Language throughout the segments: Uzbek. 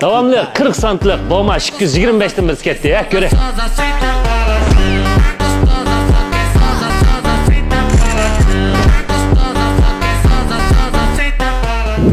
Davamlı 40 santlik boğma 225'ten birisi ketdi ya, göre.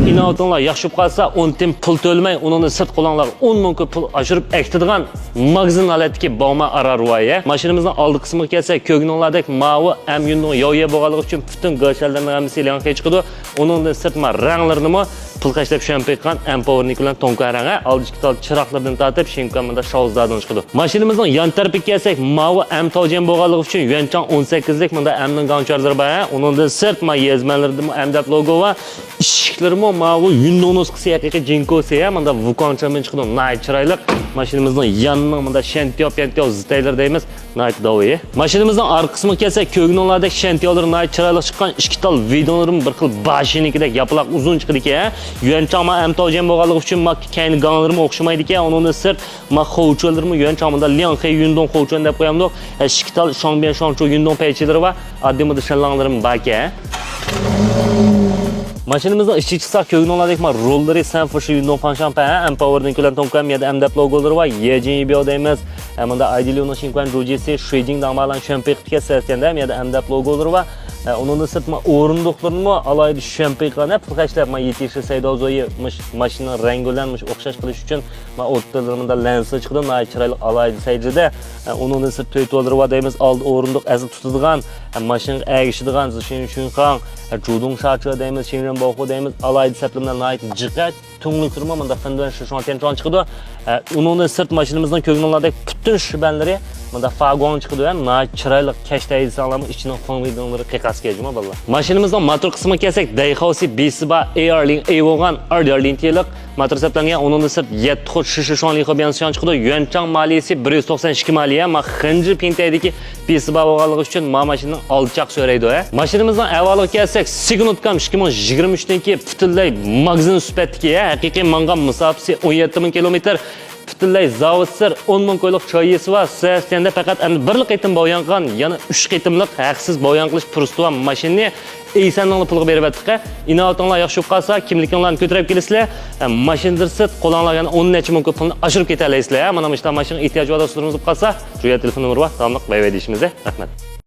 İnatınlar yaxşı qalsa 10 tim pul to'lmay, unini sirt qo'langlar 10 ming pul oshirib ektidigan magazin holatdagi boğma Ararway. Mashinamizning oldi qismiga kelsak, ko'gninglardek mavi amyunning yo'ya bo'lganligi uchun butun go'shallarning hammasi e'longa chiqadi. Uning sirtma ranglarini pul qashlab shampaygan Empowernik bilan tonka ranga, oldichki tal chiroqlardan tortib shinkamda shovzlardan chiqadi. Mashinamizning yon tarafiga kelsak, mavi am to'jan bo'lganligi uchun yuanchang 18 lik bunda amning gancharlari bor. Uning sirtma yezmalarida amdab logo va ishiklarimi mavi yunning nusxasi haqiqiy jinkosi ham bunda vukonchamin chiqdi. Nay chiroyli. Mashinamizning yonining bunda shentyo zitaylar deymiz. Nay dovoyi. Mashinamizning orqa qismiga kelsak, ko'gninglardek shentyolar nay chiroyli chiqqan ikki tal videolarim bir xil bashinikidek yaplaq uzun chiqdi ekan. Yuanchang am to'jan bo'lganligi uchun keyin ganlarimi o'xshamaydi ekan. Uning sirt xovcholarimi yuanchangda lianxi yundong xovchon deb qo'yamdik. Ikki tal shongbian shongchu yundong paychilari va addimida shalanglarim bor ekan. Mashinamizning ichki qismi ko'gninglardek rollari Sanfushi yundong fanshan pa Empowernik bilan tonkam ya amdab logolari va yejin deymiz. Bunda Ideal'ning Shinkwan Jujisi Shijing damalan shampay qilib ketyapti ya amdab logolari va uning sirtma o'rindiqlarini alayda shampay qilib qilib yetishi saydozoyi mashina rangi bilan o'xshash qilish uchun o'rtalarida lensi chiqdi. Chiroyli alayda saydida uning sirt to'yto'lari va deymiz old o'rindiq azil tutadigan mashina agishadigan shunqan judung shachi deymiz shinran bo'xu deymiz alayda saplimdan jiqat tungliklarimi bunda fandan shonten chon chiqdi. Uning sirt mashinamizning ko'gninglardek butun shibanlari bunda fagon chiqdi va chiroyli kashtaydi sog'lami ichining qonvidonlari qiqasga juma billah. Mashinamizning motor qismiga kelsak, Daihatsu Bisiba Airlink Evogan Airlink yiliq motor hisoblangan. Uning sirt 7 xut shishi shonli xabiyansiyon chiqdi. Yuanchang maliyasi 192 maliya. Ma xinji pintaydagi Bisiba bo'lganligi uchun mashinaning olchaq so'raydi. Mashinamizning avvaliga kelsak, Signutkam 2023dan keyin butunlay magazin sifatidagi haqiqiy mangan musofasi 17 ming kilometr butunlay zavodsiz 10 ming qo'yliq choyisi va sesiyanda faqat bir qitim bo'yangan, yana 3 qitimlik haqsiz bo'yan qilish pursuva mashinani Eysanning pulga berib atdiq. Inoatinglar yaxshi qolsa, kimliginglarni ko'tarib kelasizlar. Mashindirsiz qo'linglarga 10 necha ming pulni oshirib ketalaysizlar. Mana bu mashina ehtiyoji bor do'stlarimiz qolsa, shu telefon nomeri bor, tamliq bayvay deyishimiz. Rahmat.